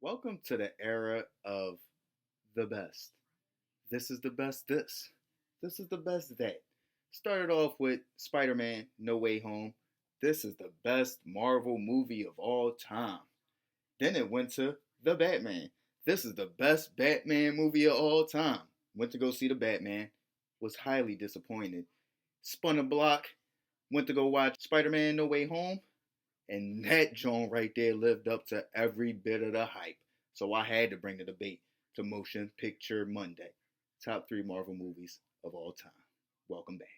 Welcome to the era of the best. This is the best this. This is the best that. Started off with Spider-Man No Way Home. This is the best Marvel movie of all time. Then it went to The Batman. This is the best Batman movie of all time. Went to go see The Batman. Was highly disappointed. Spun a block. Went to go watch Spider-Man No Way Home. And that joint right there lived up to every bit of the hype. So I had to bring the debate to Motion Picture Monday. Top three Marvel movies of all time. Welcome back.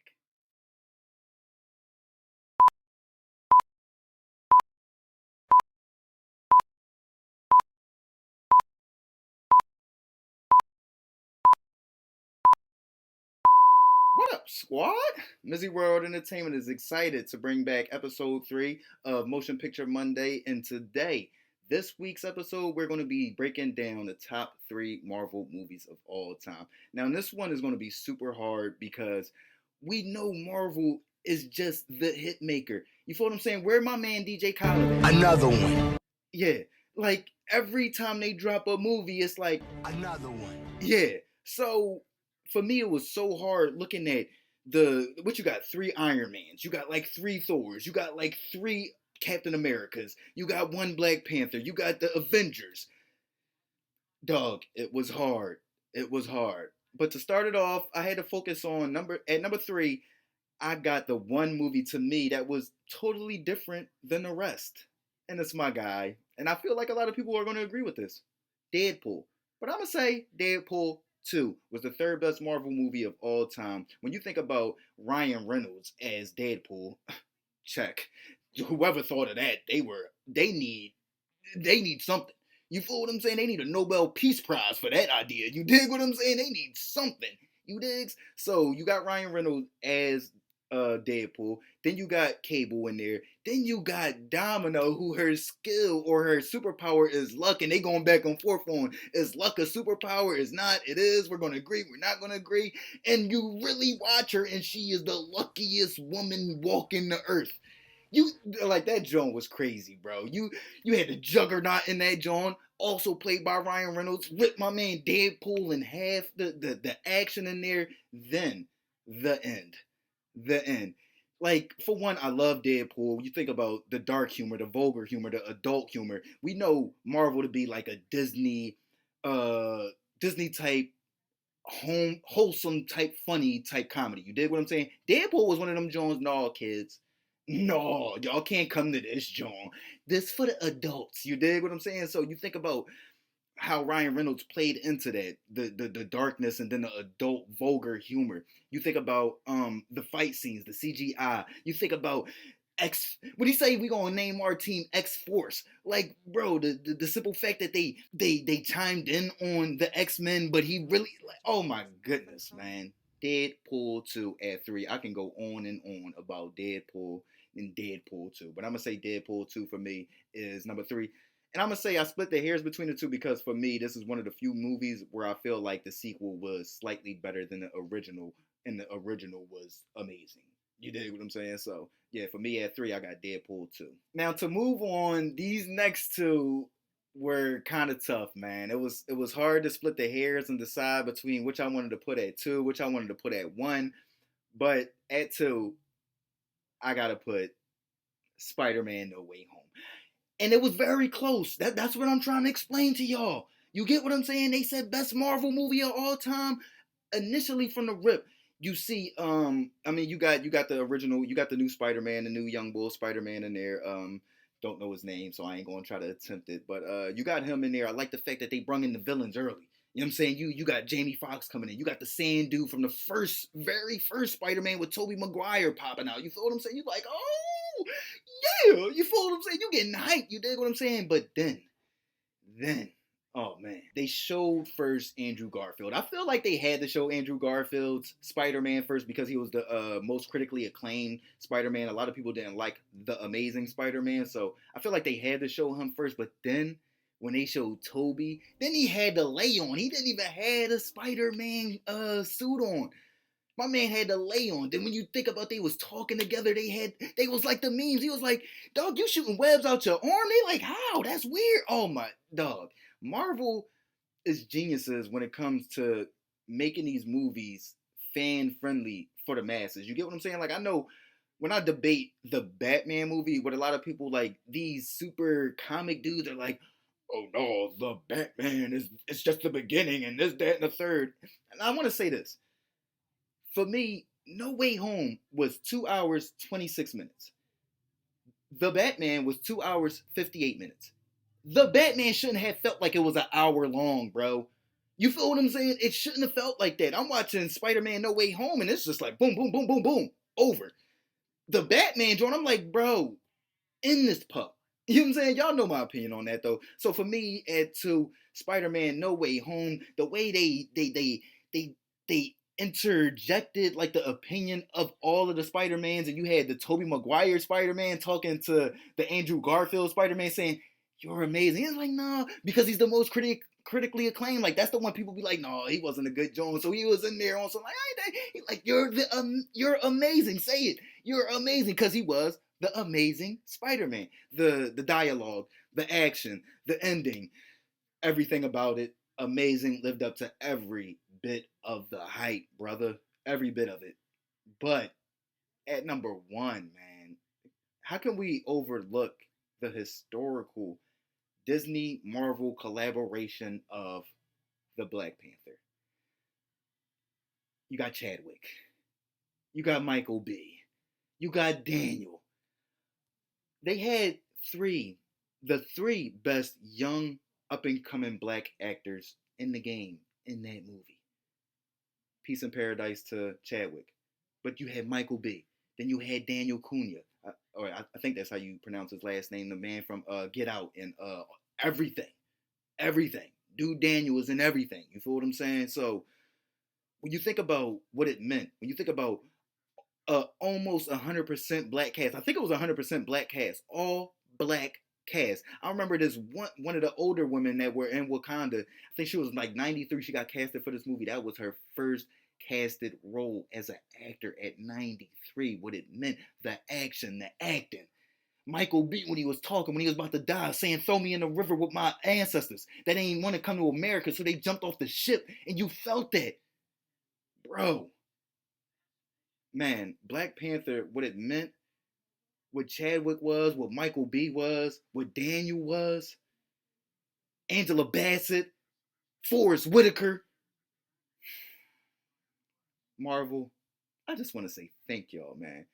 What up, squad? Mizzy World Entertainment is excited to bring back episode 3 of Motion Picture Monday. And today, this week's episode, we're going to be breaking down the top 3 Marvel movies of all time. Now, this one is going to be super hard because we know Marvel is just the hit maker. You feel what I'm saying? Where my man DJ Khaled at? Another one. Yeah, like every time they drop a movie, it's like, Another one. yeah. So for me, it was so hard looking at what you got, 3 Iron Mans, you got like 3 Thors, you got like 3 Captain Americas, you got 1 Black Panther, you got the Avengers. Dog, it was hard. It was hard. But to start it off, I had to focus on number 3. I got the one movie to me that was totally different than the rest. And it's my guy. And I feel like a lot of people are going to agree with this. Deadpool. But I'm going to say Deadpool 2 was the third best Marvel movie of all time. When you think about Ryan Reynolds as Deadpool, check. Whoever thought of that, they need something. You feel what I'm saying? They need a Nobel Peace Prize for that idea. You dig what I'm saying? They need something. You digs? So you got Ryan Reynolds as Deadpool. Then you got Cable in there. Then you got Domino, who her skill or her superpower is luck, and they going back and forth on, is luck a superpower? Is not? It is. We're gonna agree. We're not gonna agree. And you really watch her, and she is the luckiest woman walking the earth. You like that Joan was crazy, bro. You had the Juggernaut in that Joan, also played by Ryan Reynolds, ripped my man Deadpool in half. The action in there, then the end. The end. Like, for one, I love Deadpool. You think about the dark humor, the vulgar humor, the adult humor. We know Marvel to be like a Disney type wholesome type funny type comedy. You dig what I'm saying? Deadpool was one of them Jones, no kids. No, y'all can't come to this, John. This for the adults. You dig what I'm saying? So you think about how Ryan Reynolds played into that, the darkness and then the adult vulgar humor. You think about the fight scenes, the CGI. You think about what do you say? We gonna name our team X Force? Like, bro, the simple fact that they chimed in on the X-Men, but he really, like, oh my goodness, man. Deadpool 2 at 3. I can go on and on about Deadpool and Deadpool 2, but I'm gonna say Deadpool 2 for me is number 3. And I'm gonna say I split the hairs between the two because for me, this is one of the few movies where I feel like the sequel was slightly better than the original, and the original was amazing. You dig what I'm saying? So yeah, for me at 3, I got Deadpool 2. Now to move on, these next two were kind of tough, man. It was hard to split the hairs and decide between which I wanted to put at 2, which I wanted to put at 1. But at 2, I gotta put Spider-Man No Way Home. And it was very close. That's what I'm trying to explain to y'all. You get what I'm saying? They said best Marvel movie of all time. Initially from the rip, you see, I mean, you got the original, you got the new Spider-Man, the new young bull Spider-Man in there. Don't know his name, so I ain't gonna try to attempt it. But you got him in there. I like the fact that they brung in the villains early. You know what I'm saying? You got Jamie Foxx coming in. You got the Sand Dude from the very first Spider-Man with Tobey Maguire popping out. You feel what I'm saying? You like, oh, yeah. You feel what I'm saying? You getting hyped. You dig what I'm saying? But then, oh man, they showed first Andrew Garfield. I feel like they had to show Andrew Garfield's Spider-Man first because he was the most critically acclaimed Spider-Man. A lot of people didn't like the Amazing Spider-Man, so I feel like they had to show him first. But then when they showed Toby, then he had to lay on. He didn't even have a Spider-Man suit on. My man had to lay on. Then when you think about they was talking together, they was like the memes. He was like, dog, you shooting webs out your arm? They like, how? That's weird. Oh my dog. Marvel is geniuses when it comes to making these movies fan friendly for the masses. You get what I'm saying? Like I know when I debate the Batman movie, what a lot of people like these super comic dudes are like, oh no, the Batman is it's just the beginning and this, that, and the third. And I want to say this. For me, No Way Home was 2 hours 26 minutes. The Batman was 2 hours 58 minutes. The Batman shouldn't have felt like it was an hour long, bro. You feel what I'm saying? It shouldn't have felt like that. I'm watching Spider-Man No Way Home and it's just like boom, boom, boom, boom, boom, over. The Batman joint, I'm like, bro, in this pup. You know what I'm saying? Y'all know my opinion on that though. So for me, to Spider-Man No Way Home, the way they interjected like the opinion of all of the Spider-Mans, and you had the Tobey Maguire Spider-Man talking to the Andrew Garfield Spider-Man saying, you're amazing. He's like, no, because he's the most critically acclaimed. Like that's the one people be like, no, he wasn't a good Jones. So he was in there on some like you're amazing. Say it. You're amazing because he was the amazing Spider-Man. The dialogue, the action, the ending, everything about it, amazing. Lived up to every bit of the hype, brother. Every bit of it. But at number one, man, how can we overlook the historical Disney Marvel collaboration of the Black Panther? You got Chadwick. You got Michael B. You got Daniel. They had the three best young up and coming black actors in the game in that movie. Peace and Paradise to Chadwick. But you had Michael B. Then you had Daniel Cunha. Or I think that's how you pronounce his last name. The man from Get Out and everything. Everything. Dude Daniel was in everything. You feel what I'm saying? So when you think about what it meant, when you think about almost 100% black cast. I think it was 100% black cast, all black cast. I remember this one of the older women that were in Wakanda. I think she was like 93. She got casted for this movie. That was her first casted role as an actor at 93. What it meant, the action, the acting. Michael B. when he was talking, when he was about to die, saying, "Throw me in the river with my ancestors that ain't want to come to America," so they jumped off the ship, and you felt that, bro. Man, Black Panther, what it meant, what Chadwick was, what Michael B was, what Daniel was, Angela Bassett, Forrest Whitaker, Marvel. I just want to say thank y'all, man.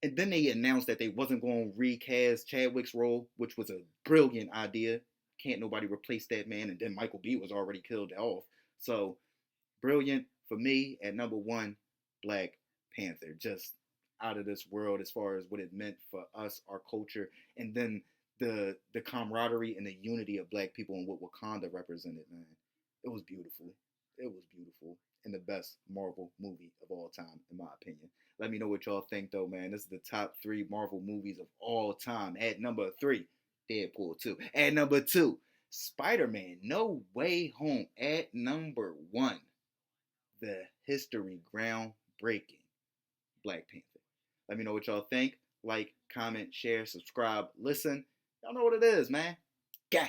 And then they announced that they wasn't going to recast Chadwick's role, which was a brilliant idea. Can't nobody replace that man. And then Michael B was already killed off. So brilliant for me at number one, Black Panther. Just out of this world as far as what it meant for us, our culture, and then the camaraderie and the unity of black people and what Wakanda represented, man. It was beautiful. It was beautiful. And the best Marvel movie of all time, in my opinion. Let me know what y'all think though, man. This is the top three Marvel movies of all time. At number three, Deadpool 2. At number two, Spider-Man No Way Home. At number one, the history groundbreaking Black Panther. Let me know what y'all think. Like, comment, share, subscribe, listen. Y'all know what it is, man. Gang.